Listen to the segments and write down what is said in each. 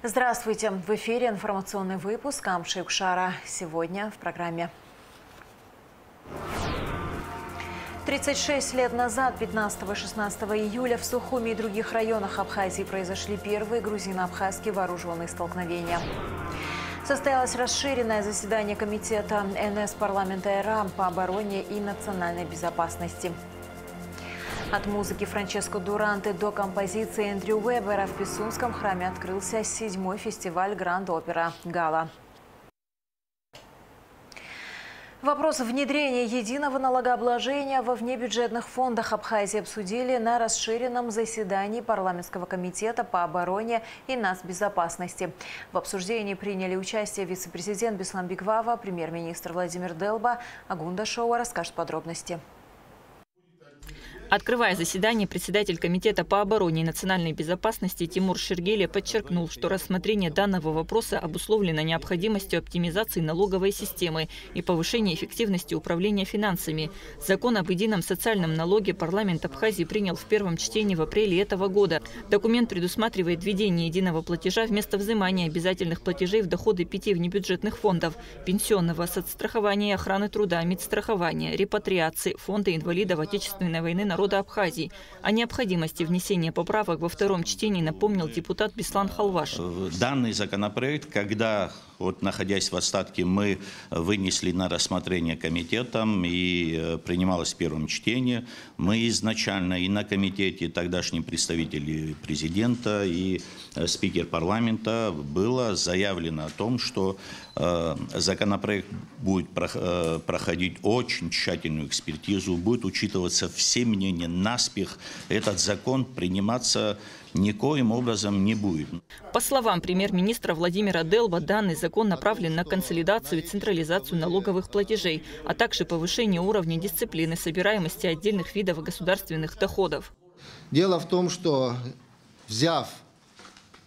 Здравствуйте! В эфире информационный выпуск Амши Укшара. Сегодня в программе. 36 лет назад, 15 и 16 июля, в Сухуми и других районах Абхазии произошли первые грузино-абхазские вооруженные столкновения. Состоялось расширенное заседание Комитета НС парламента РА по обороне и национальной безопасности. От музыки Франческо Дуранте до композиции Эндрю Уэббера в Писунском храме открылся 7-й фестиваль Гранд Опера Гала. Вопрос внедрения единого налогообложения во внебюджетных фондах Абхазии обсудили на расширенном заседании парламентского комитета по обороне и нацбезопасности. В обсуждении приняли участие вице-президент Беслан Биквава, премьер-министр Владимир Делба. Агунда Шоуа расскажет подробности. Открывая заседание, председатель Комитета по обороне и национальной безопасности Тимур Шергелия подчеркнул, что рассмотрение данного вопроса обусловлено необходимостью оптимизации налоговой системы и повышения эффективности управления финансами. Закон об едином социальном налоге парламент Абхазии принял в первом чтении в апреле этого года. Документ предусматривает введение единого платежа вместо взимания обязательных платежей в доходы 5 внебюджетных фондов – пенсионного, соцстрахования и охраны труда, медстрахования, репатриации, фонда инвалидов Отечественной войны народа Абхазии. О необходимости внесения поправок во втором чтении напомнил депутат Беслан Халваш. Данный законопроект, когда, находясь в остатке, мы вынесли на рассмотрение комитетом и принималось в первом чтении, мы изначально и на комитете, тогдашние представители президента и спикер парламента было заявлено о том, что законопроект будет проходить очень тщательную экспертизу, будет учитываться все мнения наспех. Этот закон приниматься никоим образом не будет. По словам премьер-министра Владимира Делба, данный закон направлен на консолидацию и централизацию налоговых платежей, а также повышение уровня дисциплины собираемости отдельных видов государственных доходов. Дело в том, что взяв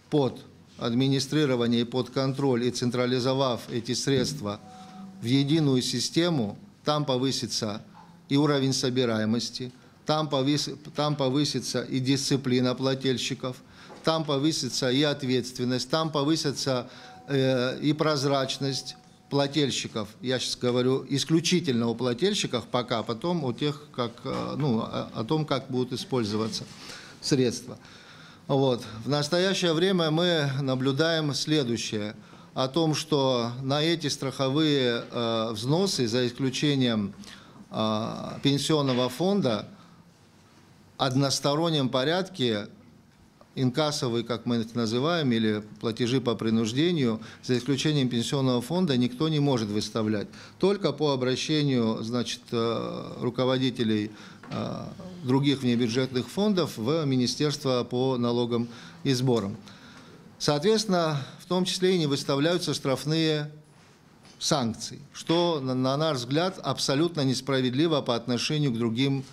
под администрирование и под контроль и централизовав эти средства в единую систему, там повысится и уровень собираемости, там повысится и дисциплина плательщиков, там повысится и ответственность, там повысится и прозрачность плательщиков. Я сейчас говорю исключительно о плательщиках, пока, потом о тех, о том, как будут использоваться средства. В настоящее время мы наблюдаем следующее. О том, что на эти страховые взносы, за исключением пенсионного фонда, в одностороннем порядке инкассовые, как мы их называем, или платежи по принуждению, за исключением пенсионного фонда, никто не может выставлять. Только по обращению, руководителей других внебюджетных фондов в Министерство по налогам и сборам. Соответственно, в том числе и не выставляются штрафные санкции, что, на наш взгляд, абсолютно несправедливо по отношению к другим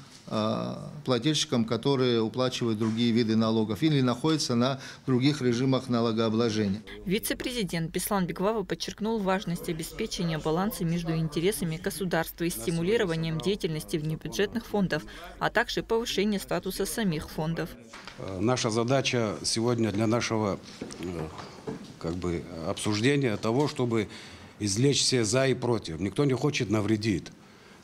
плательщикам, которые уплачивают другие виды налогов или находятся на других режимах налогообложения. Вице-президент Беслан Биквава подчеркнул важность обеспечения баланса между интересами государства и стимулированием деятельности внебюджетных фондов, а также повышение статуса самих фондов. Наша задача сегодня для нашего обсуждения того, чтобы извлечь все за и против. Никто не хочет навредить.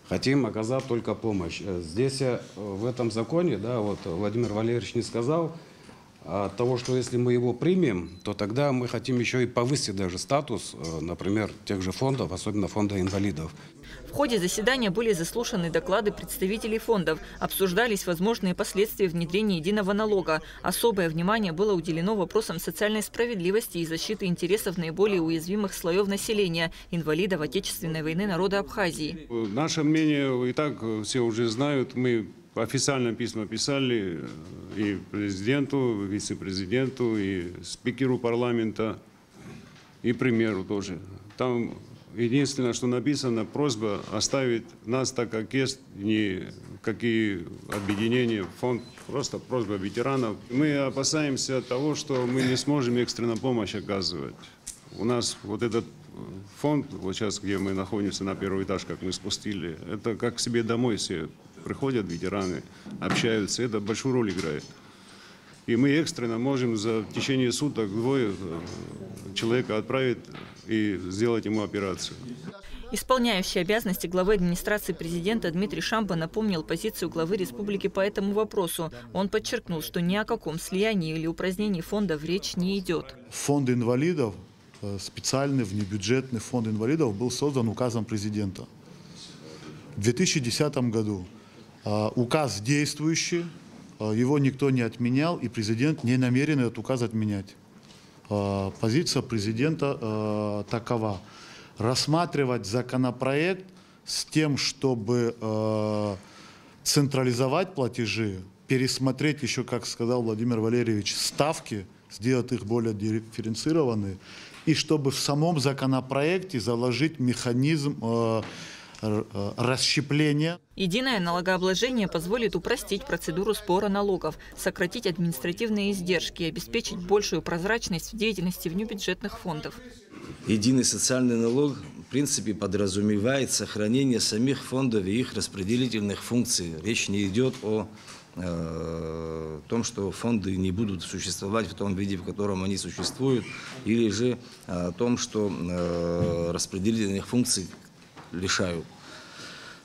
Хотим оказать только помощь. Здесь, в этом законе, Владимир Валерьевич не сказал, от того, что если мы его примем, то тогда мы хотим еще и повысить даже статус, например, тех же фондов, особенно фонда инвалидов. В ходе заседания были заслушаны доклады представителей фондов, обсуждались возможные последствия внедрения единого налога. Особое внимание было уделено вопросам социальной справедливости и защиты интересов наиболее уязвимых слоев населения – инвалидов Отечественной войны народа Абхазии. Наше мнение и так все уже знают. Мы официально письма писали и президенту, вице-президенту, и спикеру парламента, и премьеру тоже. Там единственное, что написано, просьба оставить нас так, как есть, никакие объединения, фонд, просто просьба ветеранов. Мы опасаемся того, что мы не сможем экстренную помощь оказывать. У нас этот фонд, сейчас, где мы находимся на первый этаж, как мы спустили, это как к себе домой все приходят ветераны, общаются, это большую роль играет. И мы экстренно можем в течение суток двое человека отправить и сделать ему операцию. Исполняющий обязанности главы администрации президента Дмитрий Шамба напомнил позицию главы республики по этому вопросу. Он подчеркнул, что ни о каком слиянии или упразднении фондов речь не идет. Фонд инвалидов, специальный внебюджетный фонд инвалидов, был создан указом президента в 2010 году. Указ действующий, его никто не отменял, и президент не намерен этот указ отменять. Позиция президента такова: рассматривать законопроект с тем, чтобы централизовать платежи, пересмотреть еще, как сказал Владимир Валерьевич, ставки, сделать их более дифференцированные, и чтобы в самом законопроекте заложить механизм расщепления. Единое налогообложение позволит упростить процедуру сбора налогов, сократить административные издержки и обеспечить большую прозрачность в деятельности внебюджетных фондов. Единый социальный налог в принципе подразумевает сохранение самих фондов и их распределительных функций. Речь не идет о том, что фонды не будут существовать в том виде, в котором они существуют, или же о том, что распределительных функций лишают.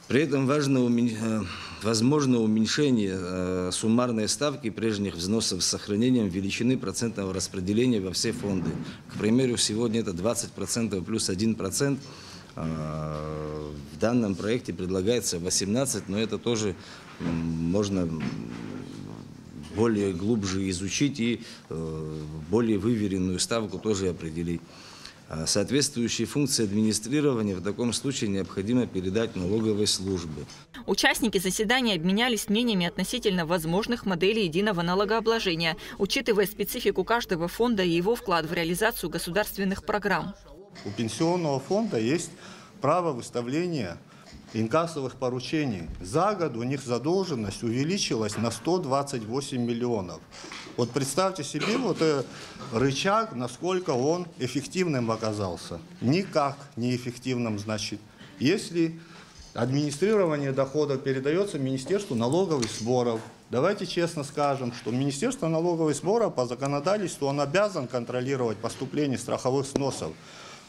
При этом возможно уменьшение суммарной ставки прежних взносов с сохранением величины процентного распределения во все фонды. К примеру, сегодня это 20% плюс 1%. В данном проекте предлагается 18%, но это тоже можно более глубже изучить и более выверенную ставку тоже определить. Соответствующие функции администрирования в таком случае необходимо передать налоговой службе. Участники заседания обменялись мнениями относительно возможных моделей единого налогообложения, учитывая специфику каждого фонда и его вклад в реализацию государственных программ. У пенсионного фонда есть право выставления инкассовых поручений. За год у них задолженность увеличилась на 128 миллионов. Вот представьте себе вот этот рычаг, насколько он эффективным оказался. Никак не эффективным, значит. Если администрирование доходов передается Министерству налоговых сборов, давайте честно скажем, что Министерство налоговых сборов по законодательству он обязан контролировать поступление страховых взносов.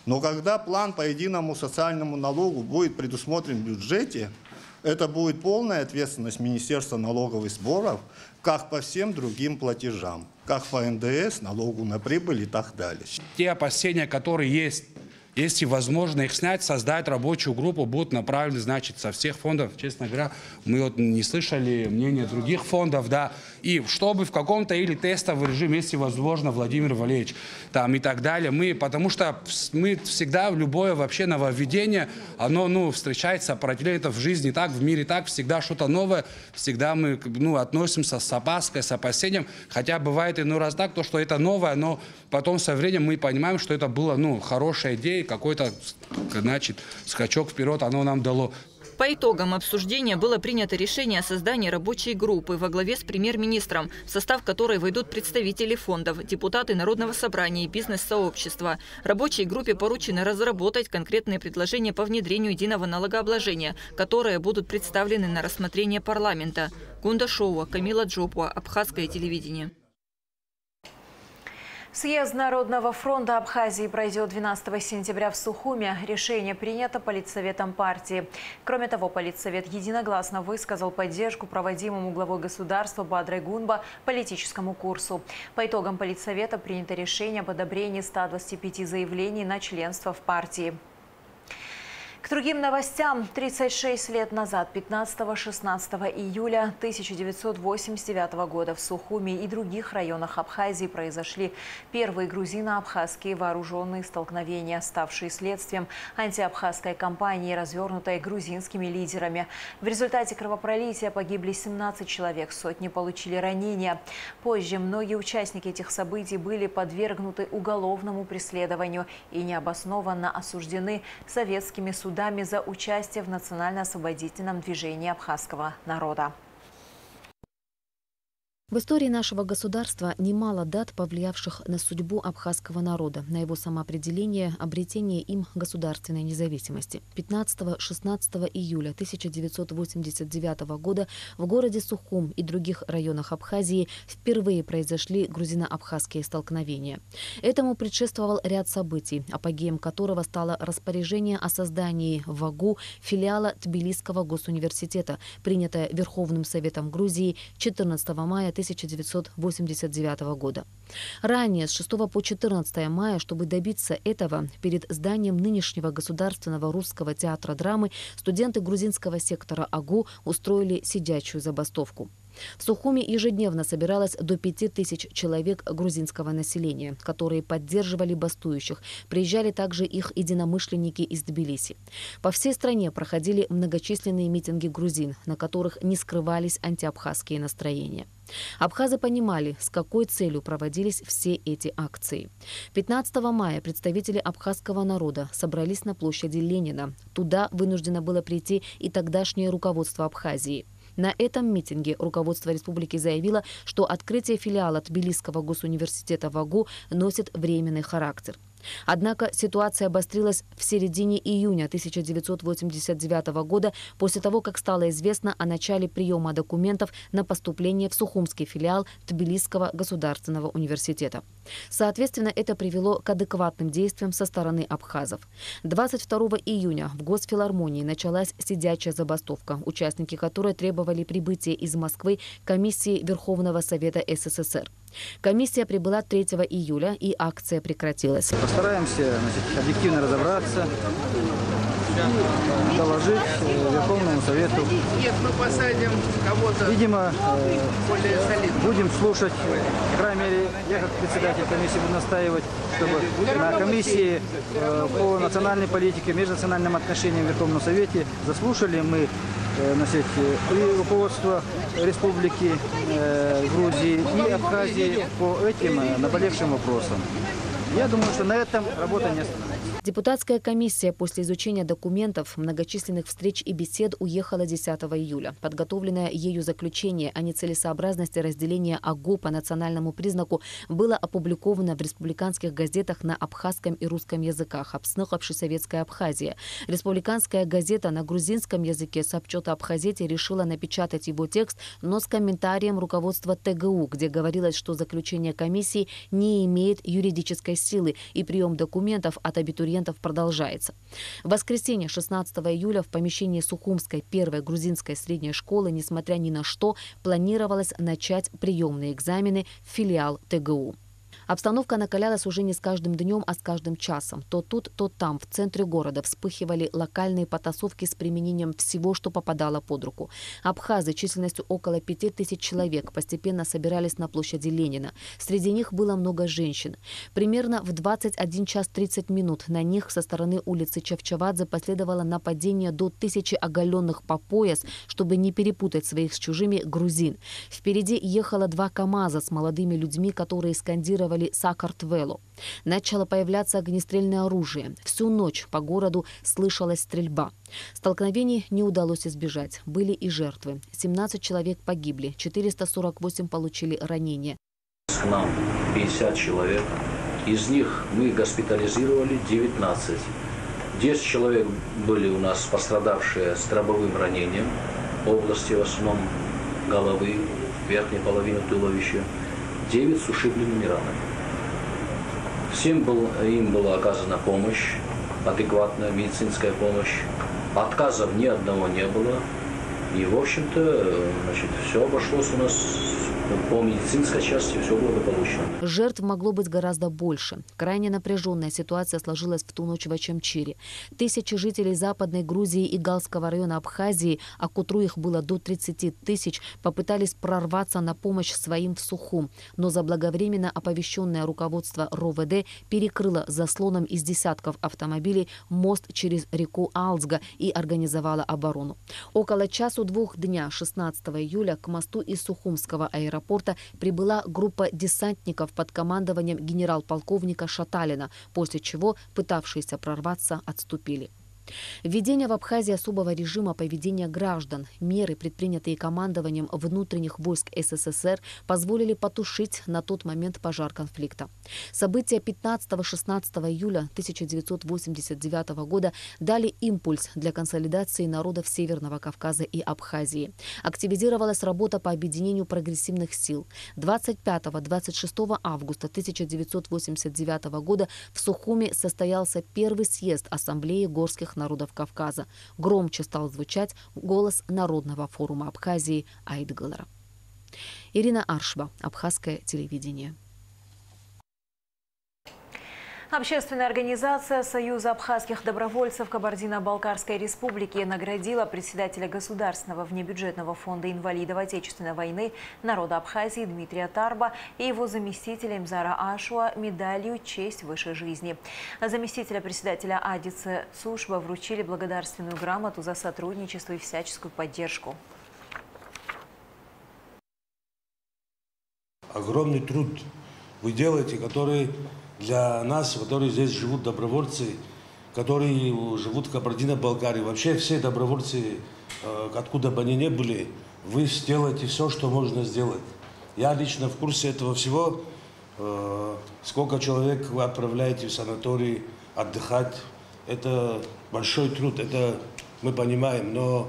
Но когда план по единому социальному налогу будет предусмотрен в бюджете, это будет полная ответственность Министерства налоговых сборов, как по всем другим платежам, как по НДС, налогу на прибыль и так далее. Те опасения, которые есть, если возможно их снять, создать рабочую группу, будут направлены, значит, со всех фондов. Честно говоря, мы вот не слышали мнения других фондов, да, и чтобы в каком-то или тестовом режиме, если возможно, Владимир Валерьевич, там и так далее, потому что мы всегда, любое вообще нововведение, оно, встречает сопротивление, это в жизни так, в мире так, всегда что-то новое, всегда мы, относимся с опаской, с опасением, хотя бывает иной раз так, то, что это новое, но потом со временем мы понимаем, что это было, хорошая идея, какой-то, значит, скачок вперед оно нам дало. По итогам обсуждения было принято решение о создании рабочей группы во главе с премьер-министром, в состав которой войдут представители фондов, депутаты Народного собрания и бизнес-сообщества. Рабочей группе поручено разработать конкретные предложения по внедрению единого налогообложения, которые будут представлены на рассмотрение парламента. Гунда Шоуа, Камила Джопуа, Абхазское телевидение. Съезд Народного фронта Абхазии пройдет 12 сентября в Сухуме. Решение принято Политсоветом партии. Кроме того, Политсовет единогласно высказал поддержку проводимому главой государства Бадрой Гунба политическому курсу. По итогам Политсовета принято решение об одобрении 125 заявлений на членство в партии. К другим новостям. 36 лет назад, 15-16 июля 1989 года в Сухуми и других районах Абхазии произошли первые грузино-абхазские вооруженные столкновения, ставшие следствием антиабхазской кампании, развернутой грузинскими лидерами. В результате кровопролития погибли 17 человек, сотни получили ранения. Позже многие участники этих событий были подвергнуты уголовному преследованию и необоснованно осуждены советскими судами за участие в национально-освободительном движении абхазского народа. В истории нашего государства немало дат, повлиявших на судьбу абхазского народа, на его самоопределение, обретение им государственной независимости. 15-16 июля 1989 года в городе Сухум и других районах Абхазии впервые произошли грузино-абхазские столкновения. Этому предшествовал ряд событий, апогеем которого стало распоряжение о создании в АГУ филиала Тбилисского госуниверситета, принятое Верховным Советом Грузии 14 мая 1989 года. Ранее, с 6 по 14 мая, чтобы добиться этого, перед зданием нынешнего Государственного русского театра драмы студенты грузинского сектора АГУ устроили сидячую забастовку. В Сухуме ежедневно собиралось до 5000 человек грузинского населения, которые поддерживали бастующих. Приезжали также их единомышленники из Тбилиси. По всей стране проходили многочисленные митинги грузин, на которых не скрывались антиабхазские настроения. Абхазы понимали, с какой целью проводились все эти акции. 15 мая представители абхазского народа собрались на площади Ленина. Туда вынуждено было прийти и тогдашнее руководство Абхазии. На этом митинге руководство республики заявило, что открытие филиала Тбилисского госуниверситета в АГУ носит временный характер. Однако ситуация обострилась в середине июня 1989 года после того, как стало известно о начале приема документов на поступление в Сухумский филиал Тбилисского государственного университета. Соответственно, это привело к адекватным действиям со стороны абхазов. 22 июня в Госфилармонии началась сидячая забастовка, участники которой требовали прибытия из Москвы комиссии Верховного Совета СССР. Комиссия прибыла 3 июля, и акция прекратилась. Постараемся объективно разобраться, доложить Верховному Совету. Нет, мы посадим кого-то. Видимо, будем слушать. По крайней мере, я как председатель комиссии буду настаивать, чтобы на комиссии по национальной политике, межнациональным отношениям в Верховном Совете заслушали мы и руководство Республики Грузии и Абхазии по этим наболевшим вопросам. Я думаю, что на этом работа не остановится. Депутатская комиссия после изучения документов, многочисленных встреч и бесед уехала 10 июля. Подготовленное ею заключение о нецелесообразности разделения АГУ по национальному признаку было опубликовано в республиканских газетах на абхазском и русском языках «Абсных общесоветская Абхазия». Республиканская газета на грузинском языке «Сабчота Абхазете» решила напечатать его текст, но с комментарием руководства ТГУ, где говорилось, что заключение комиссии не имеет юридической силы и прием документов от абитуриентов продолжается. В воскресенье 16 июля в помещении Сухумской первой грузинской средней школы, несмотря ни на что, планировалось начать приемные экзамены в филиал ТГУ. Обстановка накалялась уже не с каждым днем, а с каждым часом. То тут, то там, в центре города, вспыхивали локальные потасовки с применением всего, что попадало под руку. Абхазы численностью около 5000 человек постепенно собирались на площади Ленина. Среди них было много женщин. Примерно в 21 час 30 минут на них со стороны улицы Чавчавадзе последовало нападение до 1000 оголенных по пояс, чтобы не перепутать своих с чужими грузин. Впереди ехало 2 КАМАЗа с молодыми людьми, которые скандировали «Сакартвело». Начало появляться огнестрельное оружие. Всю ночь по городу слышалась стрельба. Столкновений не удалось избежать. Были и жертвы. 17 человек погибли, 448 получили ранения. К нам 50 человек. Из них мы госпитализировали 19. 10 человек были у нас пострадавшие с дробовым ранением в области, в основном, головы, верхней половины туловища. 9 с ушибленными ранами. Всем им была оказана помощь, адекватная медицинская помощь. Отказов ни одного не было. И, в общем-то, все обошлось у нас по медицинской части, все благополучно. Жертв могло быть гораздо больше. Крайне напряженная ситуация сложилась в ту ночь в Очамчире. Тысячи жителей Западной Грузии и Галского района Абхазии, а к утру их было до 30 тысяч, попытались прорваться на помощь своим в Сухум. Но заблаговременно оповещенное руководство РОВД перекрыло заслоном из десятков автомобилей мост через реку Алзга и организовало оборону. Около 1-2 дня 16 июля к мосту из Сухумского аэропорта прибыла группа десантников под командованием генерал-полковника Шаталина, после чего пытавшиеся прорваться отступили. Введение в Абхазии особого режима поведения граждан, меры, предпринятые командованием внутренних войск СССР, позволили потушить на тот момент пожар конфликта. События 15-16 июля 1989 года дали импульс для консолидации народов Северного Кавказа и Абхазии. Активизировалась работа по объединению прогрессивных сил. 25-26 августа 1989 года в Сухуми состоялся первый съезд Ассамблеи горских народов Кавказа. Громче стал звучать голос Народного форума Абхазии Айтгылара. Ирина Аршба, Абхазское телевидение. Общественная организация Союза абхазских добровольцев Кабардино-Балкарской республики наградила председателя Государственного внебюджетного фонда инвалидов Отечественной войны народа Абхазии Дмитрия Тарба и его заместителя Имзара Ашуа медалью «Честь высшей жизни». Заместителя председателя Адице Цушба вручили благодарственную грамоту за сотрудничество и всяческую поддержку. Огромный труд вы делаете, который для нас, которые здесь живут добровольцы, которые живут в Кабардино-Балкарии, вообще все добровольцы, откуда бы они ни были, вы сделаете все, что можно сделать. Я лично в курсе этого всего, сколько человек вы отправляете в санаторий отдыхать. Это большой труд, это мы понимаем, но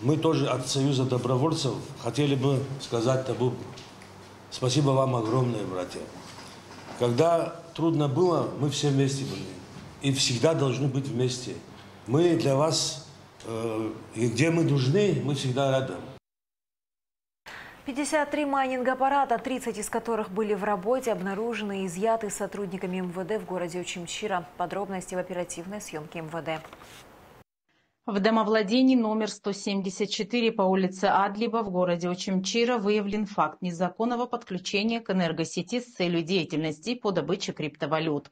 мы тоже от Союза добровольцев хотели бы сказать табу. Спасибо вам огромное, братья. Когда трудно было, мы все вместе были. И всегда должны быть вместе. Мы для вас, и где мы нужны, мы всегда рядом. 53 майнинг-аппарата, 30 из которых были в работе, обнаружены и изъяты сотрудниками МВД в городе Очимчира. Подробности в оперативной съемке МВД. В домовладении номер 174 по улице Адлиба в городе Очимчира выявлен факт незаконного подключения к энергосети с целью деятельности по добыче криптовалют.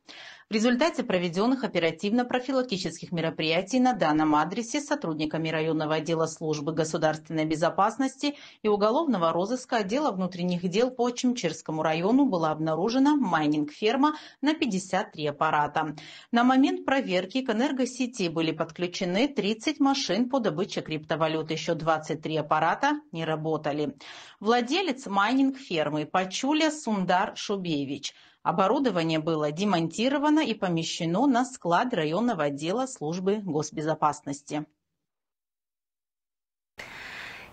В результате проведенных оперативно-профилактических мероприятий на данном адресе сотрудниками районного отдела службы государственной безопасности и уголовного розыска отдела внутренних дел по Очимчирскому району была обнаружена майнинг-ферма на 53 аппарата. На момент проверки к энергосети были подключены 30 машин по добыче криптовалют, еще 23 аппарата не работали. Владелец майнинг-фермы Пачуля Сундар Шубевич. Оборудование было демонтировано и помещено на склад районного отдела службы госбезопасности.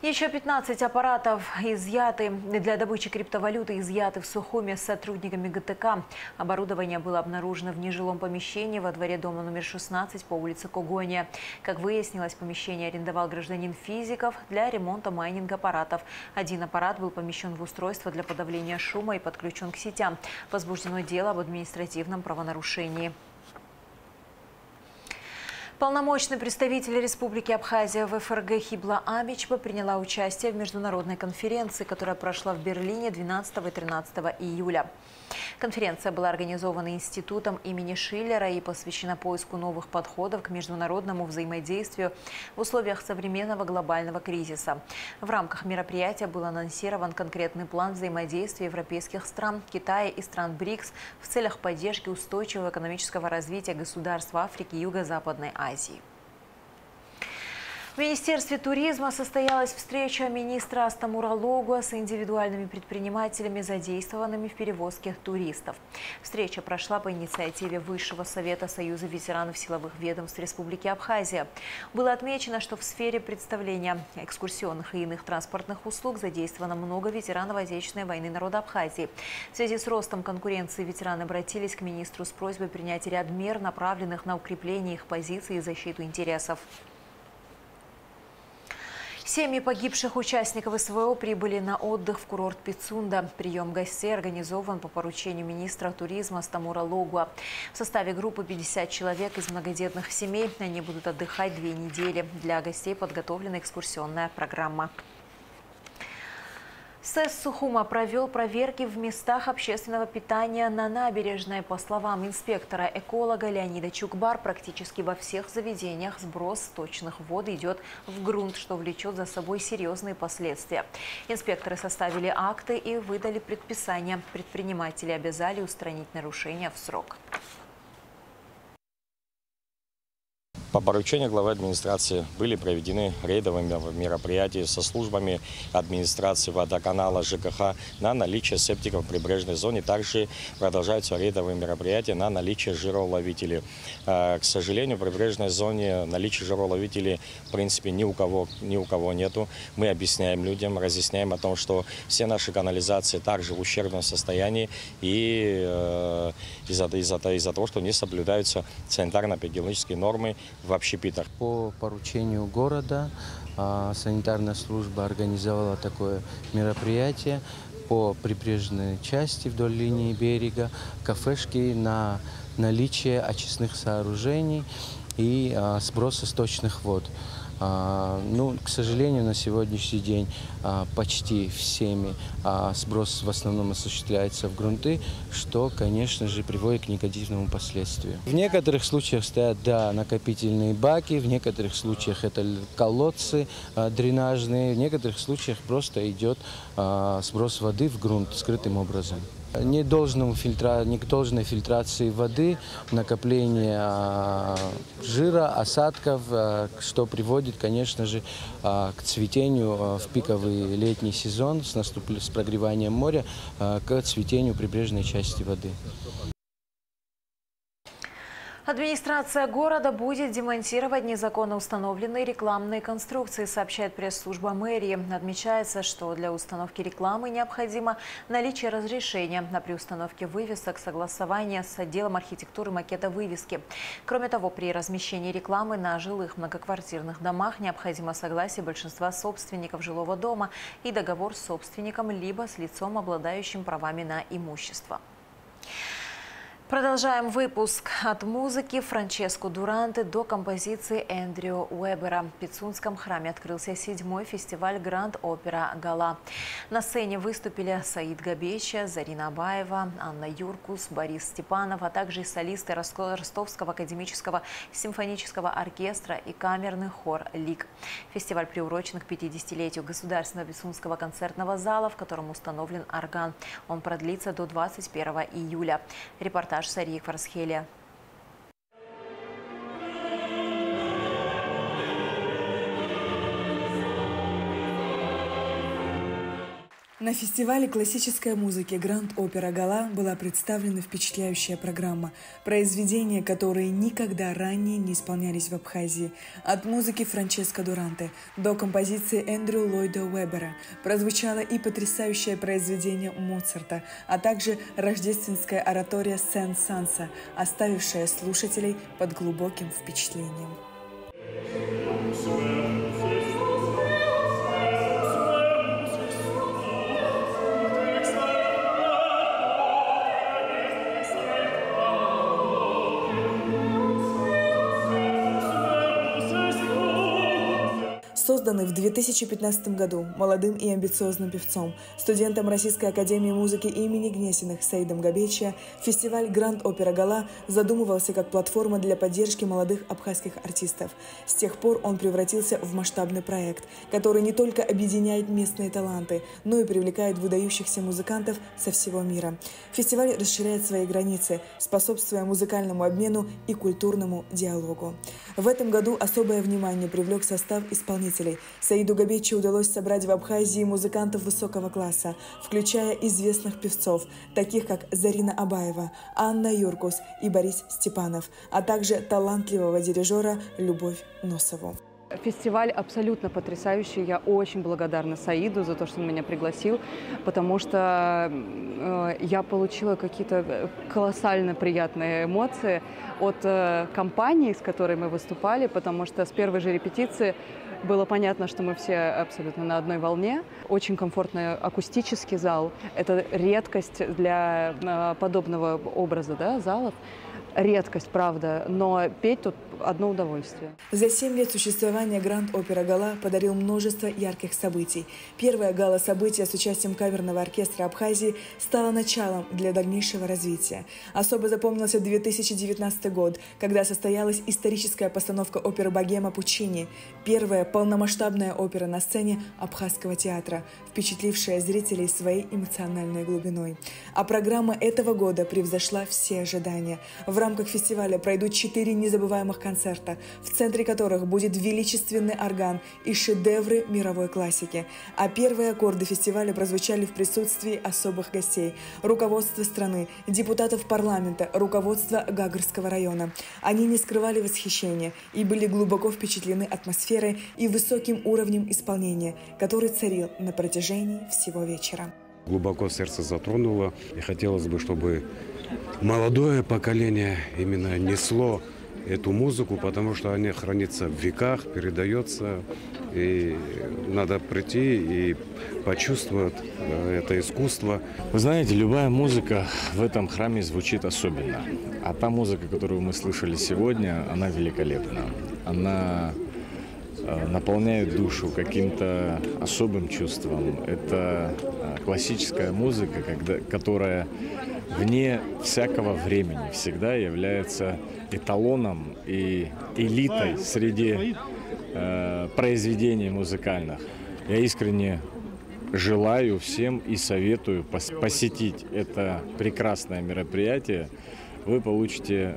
Еще 15 аппаратов изъяты для добычи криптовалюты, изъяты в Сухуме с сотрудниками ГТК. Оборудование было обнаружено в нежилом помещении во дворе дома номер 16 по улице Когония. Как выяснилось, помещение арендовал гражданин Физиков для ремонта майнинг-аппаратов. Один аппарат был помещен в устройство для подавления шума и подключен к сетям. Возбуждено дело об административном правонарушении. Полномочный представитель Республики Абхазия в ФРГ Хибла Амичба приняла участие в международной конференции, которая прошла в Берлине 12 и 13 июля. Конференция была организована Институтом имени Шиллера и посвящена поиску новых подходов к международному взаимодействию в условиях современного глобального кризиса. В рамках мероприятия был анонсирован конкретный план взаимодействия европейских стран, Китая и стран БРИКС в целях поддержки устойчивого экономического развития государств Африки и Юго-Западной Азии. В Министерстве туризма состоялась встреча министра Астамура Логуа с индивидуальными предпринимателями, задействованными в перевозке туристов. Встреча прошла по инициативе Высшего совета Союза ветеранов силовых ведомств Республики Абхазия. Было отмечено, что в сфере представления экскурсионных и иных транспортных услуг задействовано много ветеранов Отечественной войны народа Абхазии. В связи с ростом конкуренции ветераны обратились к министру с просьбой принять ряд мер, направленных на укрепление их позиций и защиту интересов. Семьи погибших участников СВО прибыли на отдых в курорт Пицунда. Прием гостей организован по поручению министра туризма Астамура Логуа. В составе группы 50 человек из многодетных семей. Они будут отдыхать 2 недели. Для гостей подготовлена экскурсионная программа. СЭС Сухума провел проверки в местах общественного питания на набережной. По словам инспектора-эколога Леонида Чукбар, практически во всех заведениях сброс сточных вод идет в грунт, что влечет за собой серьезные последствия. Инспекторы составили акты и выдали предписания. Предприниматели обязали устранить нарушения в срок. По поручению главы администрации были проведены рейдовые мероприятия со службами администрации, водоканала, ЖКХ на наличие септиков в прибрежной зоне. Также продолжаются рейдовые мероприятия на наличие жироловителей. К сожалению, в прибрежной зоне наличие жироловителей в принципе ни у кого нету. Мы объясняем людям, разъясняем о том, что все наши канализации также в ущербном состоянии и из-за того, что не соблюдаются санитарно-эпидемиологические нормы в общепитах. По поручению города санитарная служба организовала такое мероприятие по прибрежной части вдоль линии берега, кафешки на наличие очистных сооружений и сброс источных вод. Ну, к сожалению, на сегодняшний день почти всеми сброс в основном осуществляется в грунты, что, конечно же, приводит к негативному последствию. В некоторых случаях стоят, да, накопительные баки, в некоторых случаях это колодцы дренажные, в некоторых случаях просто идет сброс воды в грунт скрытым образом. Нет должной фильтрации воды, накопление жира, осадков, что приводит, конечно же, к цветению в пиковый летний сезон с прогреванием моря, к цветению прибрежной части воды. Администрация города будет демонтировать незаконно установленные рекламные конструкции, сообщает пресс-служба мэрии. Отмечается, что для установки рекламы необходимо наличие разрешения, а при установке вывесок согласование с отделом архитектуры макета вывески. Кроме того, при размещении рекламы на жилых многоквартирных домах необходимо согласие большинства собственников жилого дома и договор с собственником либо с лицом, обладающим правами на имущество. Продолжаем выпуск. От музыки Франческо Дуранте до композиции Эндрю Уэбера. В Пицунском храме открылся 7-й фестиваль Гранд Опера Гала. На сцене выступили Саид Габеча, Зарина Абаева, Анна Юркус, Борис Степанов, а также солисты Ростовского академического симфонического оркестра и камерный хор «Лик». Фестиваль приурочен к 50-летию Государственного Пицунского концертного зала, в котором установлен орган. Он продлится до 21 июля. Репортаж Сарии Кварсхелия. На фестивале классической музыки Гранд Опера Гала была представлена впечатляющая программа, произведения, которые никогда ранее не исполнялись в Абхазии. От музыки Франческо Дуранте до композиции Эндрю Ллойда Уэбера прозвучало и потрясающее произведение Моцарта, а также рождественская оратория Сен-Санса, оставившая слушателей под глубоким впечатлением. Созданный в 2015 году молодым и амбициозным певцом, студентом Российской академии музыки имени Гнесиных Саидом Габеча, фестиваль Гранд Опера Гала задумывался как платформа для поддержки молодых абхазских артистов. С тех пор он превратился в масштабный проект, который не только объединяет местные таланты, но и привлекает выдающихся музыкантов со всего мира. Фестиваль расширяет свои границы, способствуя музыкальному обмену и культурному диалогу. В этом году особое внимание привлек состав исполнителей. Саиду Габечу удалось собрать в Абхазии музыкантов высокого класса, включая известных певцов, таких как Зарина Абаева, Анна Юркус и Борис Степанов, а также талантливого дирижера Любовь Носову. Фестиваль абсолютно потрясающий. Я очень благодарна Саиду за то, что он меня пригласил, потому что я получила какие-то колоссально приятные эмоции от компании, с которой мы выступали, потому что с первой же репетиции было понятно, что мы все абсолютно на одной волне. Очень комфортный акустический зал. Это редкость для подобного образа, да, залов. Редкость, правда, но петь тут одно удовольствие. За 7 лет существования Гранд Опера Гала подарил множество ярких событий. Первое гала-событие с участием камерного оркестра Абхазии стало началом для дальнейшего развития. Особо запомнился 2019 год, когда состоялась историческая постановка оперы «Богема» Пуччини, первая как полномасштабная опера на сцене Абхазского театра, впечатлившая зрителей своей эмоциональной глубиной. А программа этого года превзошла все ожидания. В рамках фестиваля пройдут 4 незабываемых концерта, в центре которых будет величественный орган и шедевры мировой классики. А первые аккорды фестиваля прозвучали в присутствии особых гостей – руководства страны, депутатов парламента, руководства Гагарского района. Они не скрывали восхищения и были глубоко впечатлены атмосферой и высоким уровнем исполнения, который царил на протяжении всего вечера. Глубоко сердце затронуло, и хотелось бы, чтобы молодое поколение именно несло эту музыку, потому что она хранится в веках, передается, и надо прийти и почувствовать это искусство. Вы знаете, любая музыка в этом храме звучит особенно. А та музыка, которую мы слышали сегодня, она великолепна. Она наполняет душу каким-то особым чувством. Это классическая музыка, которая вне всякого времени всегда является эталоном и элитой среди произведений музыкальных. Я искренне желаю всем и советую посетить это прекрасное мероприятие. Вы получите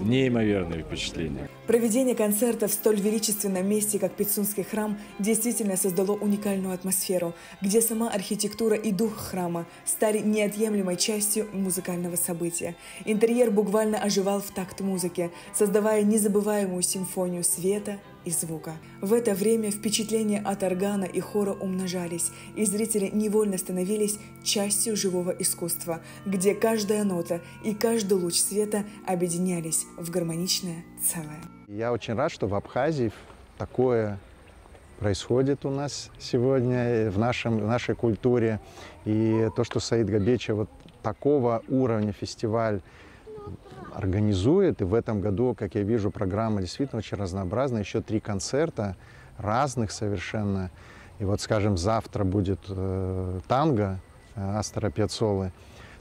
неимоверные впечатления. Проведение концерта в столь величественном месте, как Пицунский храм, действительно создало уникальную атмосферу, где сама архитектура и дух храма стали неотъемлемой частью музыкального события. Интерьер буквально оживал в такт музыки, создавая незабываемую симфонию света и звука. В это время впечатления от органа и хора умножались, и зрители невольно становились частью живого искусства, где каждая нота и каждый луч света объединялись в гармоничное целое. Я очень рад, что в Абхазии такое происходит у нас сегодня в нашей культуре. И то, что Саид Габеча вот такого уровня фестиваль организует, и в этом году, как я вижу, программа действительно очень разнообразная, еще 3 концерта, разных совершенно. И вот, скажем, завтра будет танго Астора Пьяццолы.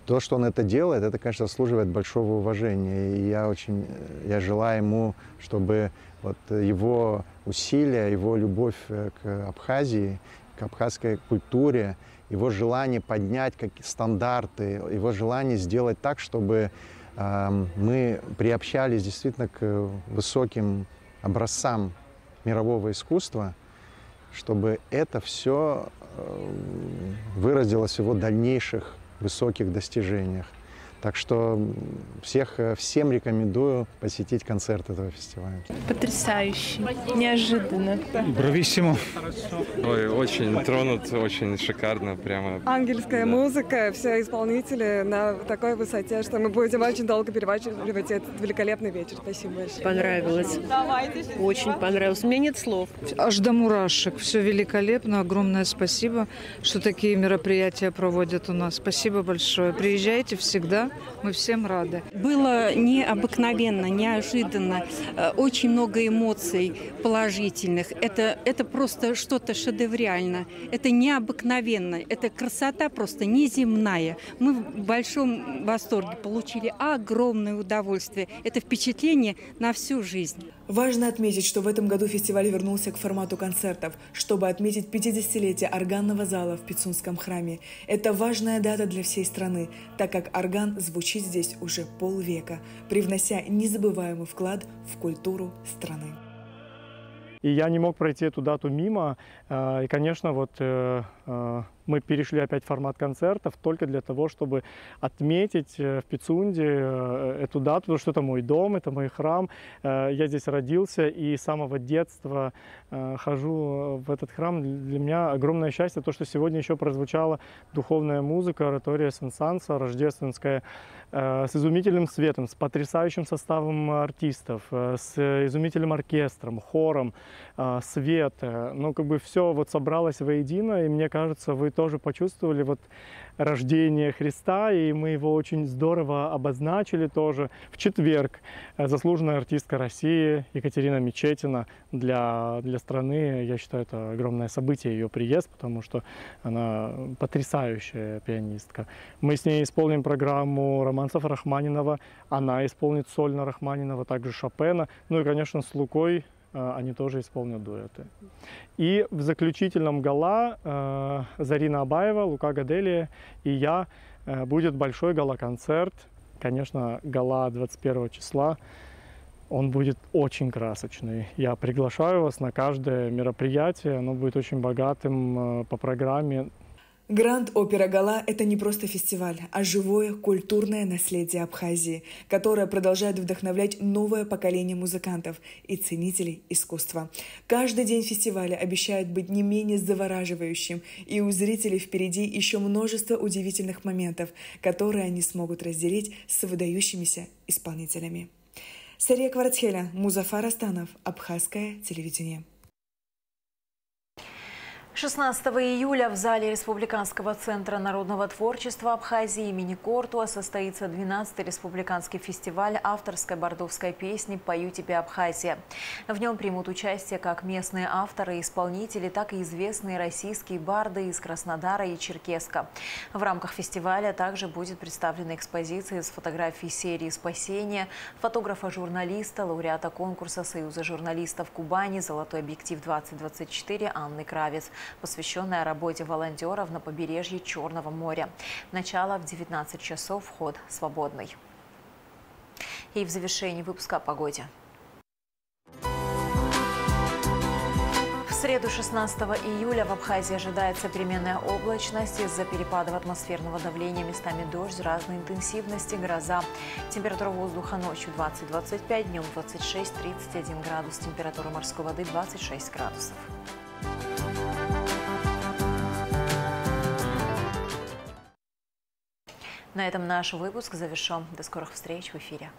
То, что он это делает, это, конечно, заслуживает большого уважения. И я желаю ему, чтобы вот его усилия, его любовь к Абхазии, к абхазской культуре, его желание поднять стандарты, его желание сделать так, чтобы мы приобщались действительно к высоким образцам мирового искусства, чтобы это все выразилось в его дальнейших высоких достижениях. Так что всем рекомендую посетить концерт этого фестиваля. Потрясающе, неожиданно. Брависсимо. Ой, очень тронут, очень шикарно, прямо. Ангельская музыка, все исполнители на такой высоте, что мы будем очень долго переваривать этот великолепный вечер. Спасибо большое. Понравилось. Очень понравилось. У меня нет слов. Аж до мурашек. Все великолепно. Огромное спасибо, что такие мероприятия проводят у нас. Спасибо большое. Приезжайте всегда. Мы всем рады. Было необыкновенно, неожиданно, очень много эмоций положительных. Это просто что-то шедеврально, это необыкновенно, это красота просто неземная. Мы в большом восторге, получили огромное удовольствие. Это впечатление на всю жизнь. Важно отметить, что в этом году фестиваль вернулся к формату концертов, чтобы отметить 50-летие органного зала в Пицунском храме. Это важная дата для всей страны, так как орган звучит здесь уже полвека, привнося незабываемый вклад в культуру страны. И я не мог пройти эту дату мимо. И, конечно, вот мы перешли опять в формат концертов только для того, чтобы отметить в Пицунде эту дату, потому что это мой дом, это мой храм. Я здесь родился и с самого детства хожу в этот храм. Для меня огромное счастье то, что сегодня еще прозвучала духовная музыка, оратория Сен-Санса, рождественская, с изумительным светом, с потрясающим составом артистов, с изумительным оркестром, хором, свет. Ну, как бы все вот собралось воедино, и мне кажется, вы тоже почувствовали вот рождение Христа, и мы его очень здорово обозначили тоже. В четверг заслуженная артистка России Екатерина Мечетина для страны, я считаю, это огромное событие, ее приезд, потому что она потрясающая пианистка. Мы с ней исполним программу романсов Рахманинова, она исполнит сольно Рахманинова, также Шопена, ну и, конечно, с Лукой они тоже исполнят дуэты. И в заключительном гала Зарина Абаева, Лука Гаделия и я будет большой гала-концерт. Конечно, гала 21 числа. Он будет очень красочный. Я приглашаю вас на каждое мероприятие. Оно будет очень богатым по программе. Гранд Опера Гала – это не просто фестиваль, а живое культурное наследие Абхазии, которое продолжает вдохновлять новое поколение музыкантов и ценителей искусства. Каждый день фестиваля обещает быть не менее завораживающим, и у зрителей впереди еще множество удивительных моментов, которые они смогут разделить с выдающимися исполнителями. Сария Кварцхеля, Музафар Астанов, Абхазское телевидение. 16 июля в зале Республиканского центра народного творчества Абхазии имени Кортуа состоится 12-й республиканский фестиваль авторской бордовской песни «Пою тебе, Абхазия». В нем примут участие как местные авторы и исполнители, так и известные российские барды из Краснодара и Черкесска. В рамках фестиваля также будет представлена экспозиция с фотографий серии «Спасение» фотографа-журналиста, лауреата конкурса Союза журналистов Кубани «Золотой объектив-2024» Анны Кравец, посвященная работе волонтеров на побережье Черного моря. Начало в 19 часов, вход свободный. И в завершении выпуска о погоде. В среду 16 июля в Абхазии ожидается переменная облачность из-за перепадов атмосферного давления, местами дождь разной интенсивности, гроза. Температура воздуха ночью 20-25, днем 26-31 градус, температура морской воды 26 градусов. На этом наш выпуск завершен. До скорых встреч в эфире.